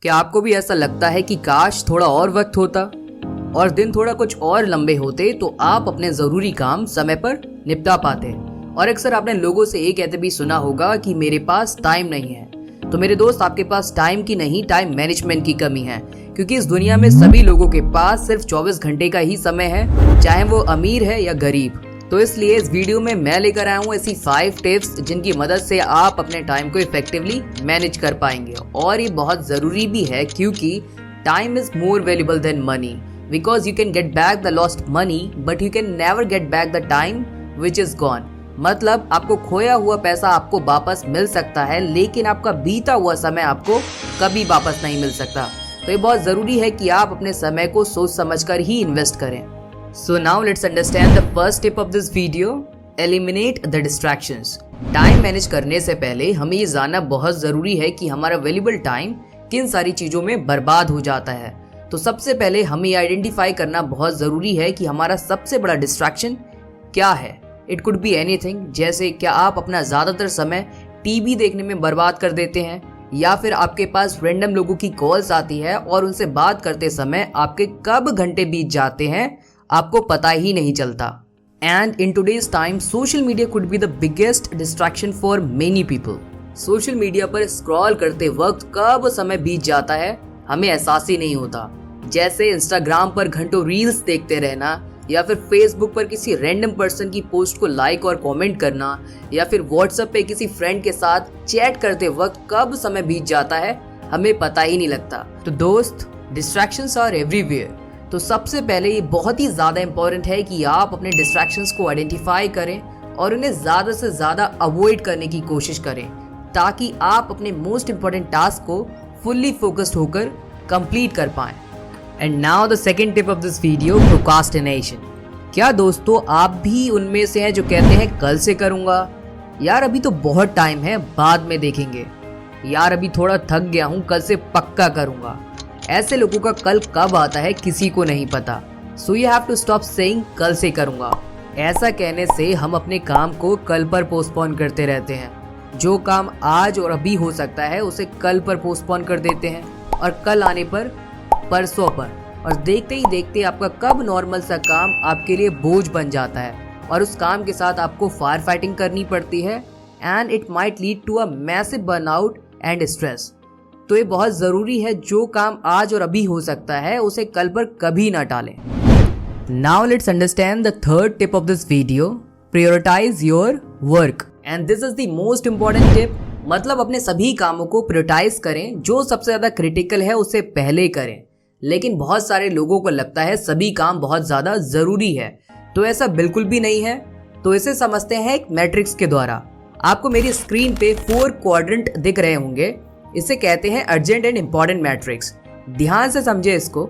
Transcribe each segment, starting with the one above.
क्या आपको भी ऐसा लगता है कि काश थोड़ा और वक्त होता और दिन थोड़ा कुछ और लंबे होते तो आप अपने ज़रूरी काम समय पर निपटा पाते। और अक्सर आपने लोगों से ये कहते भी सुना होगा कि मेरे पास टाइम नहीं है। तो मेरे दोस्त, आपके पास टाइम की नहीं, टाइम मैनेजमेंट की कमी है, क्योंकि इस दुनिया में सभी लोगों के पास सिर्फ 24 घंटे का ही समय है, चाहे वो अमीर है या गरीब। तो इसलिए इस वीडियो में मैं लेकर आया हूँ ऐसी 5 टिप्स जिनकी मदद से आप अपने टाइम को इफेक्टिवली मैनेज कर पाएंगे। और ये बहुत ज़रूरी भी है, क्योंकि time is more valuable then money, because you can get back the lost money but you can never get back the time which is gone. मतलब आपको खोया हुआ पैसा आपको वापस मिल सकता है, लेकिन आपका बीता हुआ समय आपको कभी वापस नहीं मिल सकता। तो ये बहुत ज़रूरी है कि आप अपने समय को सोच समझकर ही इन्वेस्ट करें। So now let's understand the first tip of this video. Eliminate the distractions. Time manage करने से पहले हमें ये जानना बहुत ज़रूरी है कि हमारा वैल्यूएबल टाइम किन सारी चीज़ों में बर्बाद हो जाता है। तो सबसे पहले हमें ये आइडेंटिफाई करना बहुत ज़रूरी है कि हमारा सबसे बड़ा डिस्ट्रैक्शन क्या है। इट कुड बी एनीथिंग, जैसे क्या आप अपना ज़्यादातर समय टीवी देखने में बर्बाद कर देते हैं, या फिर आपके पास रैंडम लोगों की कॉल्स आती है और उनसे बात करते समय आपके कब घंटे बीत जाते हैं आपको पता ही नहीं चलता। And in today's time social media could be the biggest distraction for many people. Social media पर स्क्रॉल करते वक्त कब समय बीत जाता है हमें एहसास ही नहीं होता। जैसे इंस्टाग्राम पर घंटों रील्स देखते रहना, या फिर फेसबुक पर किसी रैंडम पर्सन की पोस्ट को लाइक और कमेंट करना, या फिर व्हाट्सएप पे किसी फ्रेंड के साथ चैट करते वक्त कब समय बीत जाता है हमें पता ही नहीं लगता। तो दोस्त, डिस्ट्रैक्शंस आर एवरीवेयर। तो सबसे पहले ये बहुत ही ज़्यादा इम्पॉर्टेंट है कि आप अपने डिस्ट्रैक्शंस को आइडेंटिफाई करें और उन्हें ज़्यादा से ज़्यादा अवॉइड करने की कोशिश करें, ताकि आप अपने मोस्ट इम्पॉर्टेंट टास्क को फुल्ली फोकस्ड होकर कंप्लीट कर पाएं। And now the second tip of this video, procrastination. क्या दोस्तों आप भी उनमें से हैं जो कहते हैं कल से करूँगा, यार अभी तो बहुत टाइम है, बाद में देखेंगे, यार अभी थोड़ा थक गया हूँ, कल से पक्का करूँगा। ऐसे लोगों का कल कब आता है किसी को नहीं पता। So you have to stop saying कल से करूँगा। ऐसा कहने से हम अपने काम को कल पर पोस्टपोन करते रहते हैं। जो काम आज और अभी हो सकता है उसे कल पर पोस्टपोन कर देते हैं, और कल आने पर परसों पर, और देखते ही देखते आपका कब नॉर्मल सा काम आपके लिए बोझ बन जाता है, और उस काम के साथ आपको फायर फाइटिंग करनी पड़ती है, and it might lead to a massive burnout and stress. तो ये बहुत ज़रूरी है, जो काम आज और अभी हो सकता है उसे कल पर कभी ना टालें। Now let's understand the third tip of this video, prioritise your work. And this is the most important tip. मतलब अपने सभी कामों को प्रायोरिटाइज करें, जो सबसे ज़्यादा क्रिटिकल है उसे पहले करें। लेकिन बहुत सारे लोगों को लगता है सभी काम बहुत ज़्यादा ज़रूरी है, तो ऐसा बिल्कुल भी नहीं है। तो इसे समझते हैं एक मैट्रिक्स के द्वारा। आपको मेरी स्क्रीन पे 4 क्वाड्रेंट दिख रहे होंगे, इसे कहते हैं अर्जेंट एंड इम्पॉर्टेंट मैट्रिक्स। ध्यान से समझे इसको।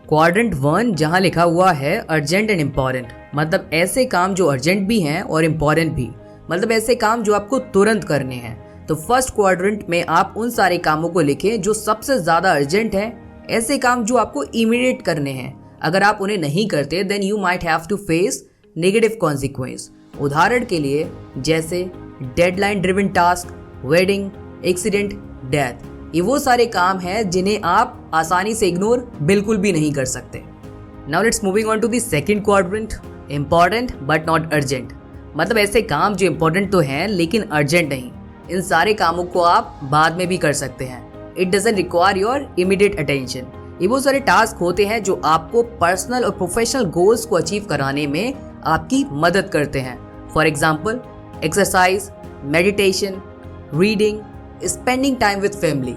क्वाड्रेंट 1 जहां लिखा हुआ है अर्जेंट एंड इम्पॉर्टेंट, मतलब ऐसे काम जो अर्जेंट भी हैं और इम्पॉर्टेंट भी, मतलब ऐसे काम जो आपको तुरंत करने हैं। तो फर्स्ट क्वाड्रेंट में आप उन सारे कामों को लिखें जो सबसे ज़्यादा अर्जेंट है, ऐसे काम जो आपको इमीडिएट करने हैं। अगर आप उन्हें नहीं करते then you might have to face negative consequence. उदाहरण के लिए जैसे deadline driven task, wedding, accident, death. ये वो सारे काम हैं जिन्हें आप आसानी से इग्नोर बिल्कुल भी नहीं कर सकते। Now let's moving on to the second quadrant, important but not urgent. मतलब ऐसे काम जो इंपॉर्टेंट तो हैं लेकिन अर्जेंट नहीं। इन सारे कामों को आप बाद में भी कर सकते हैं। It doesn't require your immediate attention. ये वो सारे टास्क होते हैं जो आपको पर्सनल और प्रोफेशनल गोल्स को अचीव कराने में आपकी मदद करते हैं। For example exercise, meditation, reading, spending time with family.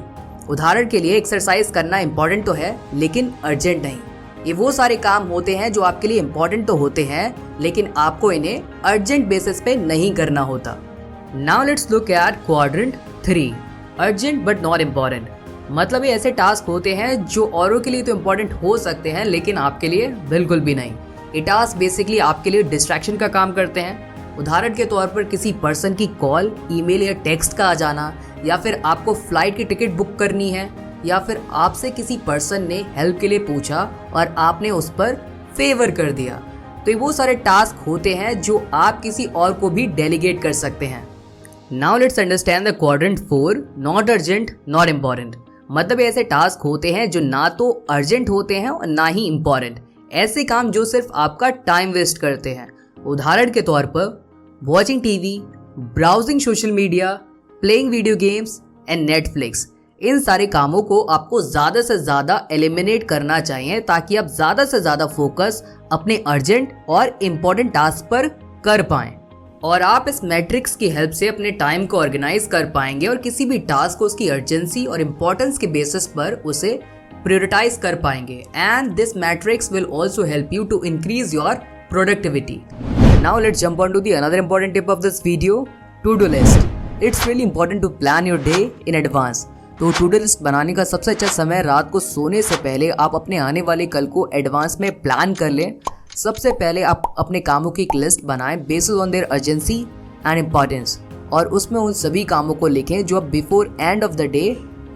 उदाहरण के लिए एक्सरसाइज करना इंपॉर्टेंट तो है लेकिन अर्जेंट नहीं। ये वो सारे काम होते हैं जो आपके लिए इंपॉर्टेंट तो होते हैं, लेकिन आपको इन्हें अर्जेंट बेसिस पे नहीं करना होता। Now let's look at quadrant 3, urgent but not important. मतलब ये ऐसे टास्क होते हैं जो औरों के लिए तो इम्पॉर्टेंट हो सकते हैं लेकिन आपके लिए बिल्कुल भी नहीं। ये टास्क बेसिकली आपके लिए डिस्ट्रैक्शन का काम करते हैं। उदाहरण के तौर पर किसी पर्सन की कॉल, ईमेल या टेक्स्ट का आ जाना, या फिर आपको फ्लाइट की टिकट बुक करनी है, या फिर आपसे किसी पर्सन ने हेल्प के लिए पूछा और आपने उस पर फेवर कर दिया। तो ये वो सारे टास्क होते हैं जो आप किसी और को भी डेलीगेट कर सकते हैं। Now let's understand the quadrant 4, not urgent, not important. मतलब ऐसे टास्क होते हैं जो ना तो अर्जेंट होते हैं और ना ही इम्पोर्टेंट, ऐसे काम जो सिर्फ आपका टाइम वेस्ट करते हैं। उदाहरण के तौर पर watching TV, browsing social media, playing video games and Netflix. इन सारे कामों को आपको ज़्यादा से ज़्यादा एलिमिनेट करना चाहिए ताकि आप ज़्यादा से ज़्यादा फोकस अपने अर्जेंट और इम्पोर्टेंट टास्क पर कर पाएं। और आप इस मैट्रिक्स की हेल्प से अपने टाइम को ऑर्गेनाइज कर पाएंगे और किसी भी टास्क को उसकी अर्जेंसी और इम्पोर्टेंस के बेसिस पर उसे प्रायोरिटाइज कर पाएंगे। And this matrix will also help you to increase your productivity. Now let's jump on to the another important tip of this video, to-do list. It's really important to plan your day in advance. तो to-do list बनाने का सबसे अच्छा समय रात को सोने से पहले आप अपने आने वाले कल को एडवांस में प्लान कर लें। सबसे पहले आप अपने कामों की एक लिस्ट बनाएं based on their urgency and importance, और उसमें उन सभी कामों को लिखें जो आप before end of the day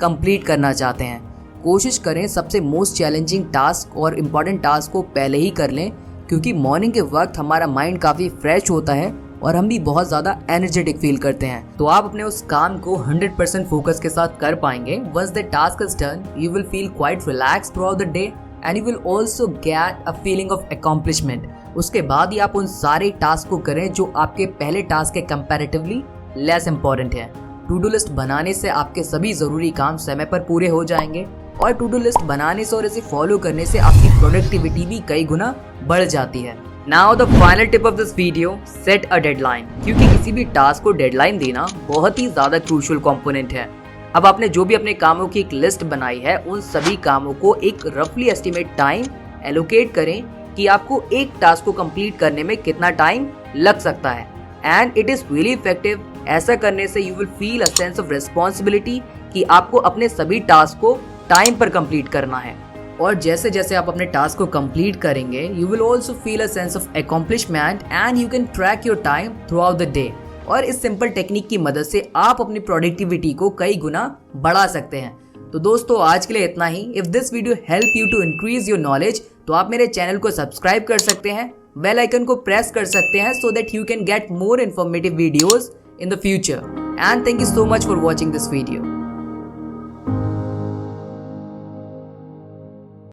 complete करना चाहते हैं। कोशिश करें सबसे मोस्ट चैलेंजिंग टास्क और इम्पॉर्टेंट टास्क को पहले ही कर लें, क्योंकि मॉर्निंग के वक्त हमारा माइंड काफ़ी फ्रेश होता है और हम भी बहुत ज़्यादा एनर्जेटिक फील करते हैं। तो आप अपने उस काम को 100% फोकस के साथ कर पाएंगे। Once the task is done you will feel quite relax throughout the day and you will also get a feeling of accomplishment. उसके बाद ही आप उन सारे टास्क को करें जो आपके पहले टास्क के कंपैरेटिवली लेस इंपॉर्टेंट है। टू डू लिस्ट बनाने से आपके सभी ज़रूरी काम समय पर पूरे हो जाएंगे और टू डू लिस्ट बनाने से और इसे फॉलो करने से आपकी प्रोडक्टिविटी भी कई गुना बढ़ जाती है। Now the final tip of this video, set a deadline, क्योंकि किसी भी टास्क को डेडलाइन देना बहुत ही ज़्यादा क्रूशियल कंपोनेंट है। अब आपने जो भी अपने कामों की एक लिस्ट बनाई है उन सभी कामों को एक रफली एस्टिमेट टाइम एलोकेट करें कि आपको एक टास्क को कंप्लीट करने में कितना टाइम लग सकता है। And it is really effective. ऐसा करने से you will feel a sense of responsibility कि आपको अपने सभी टास्क को टाइम पर कंप्लीट करना है। और जैसे जैसे आप अपने टास्क को कंप्लीट करेंगे you will also feel a sense of accomplishment and you can track your time through out the day. और इस सिंपल टेक्निक की मदद से आप अपनी प्रोडक्टिविटी को कई गुना बढ़ा सकते हैं। तो दोस्तों आज के लिए इतना ही। If this video help you to increase your knowledge तो आप मेरे चैनल को सब्सक्राइब कर सकते हैं, बेल आइकन को प्रेस कर सकते हैं so that you can get more informative videos in the future. And thank you so much for watching this video.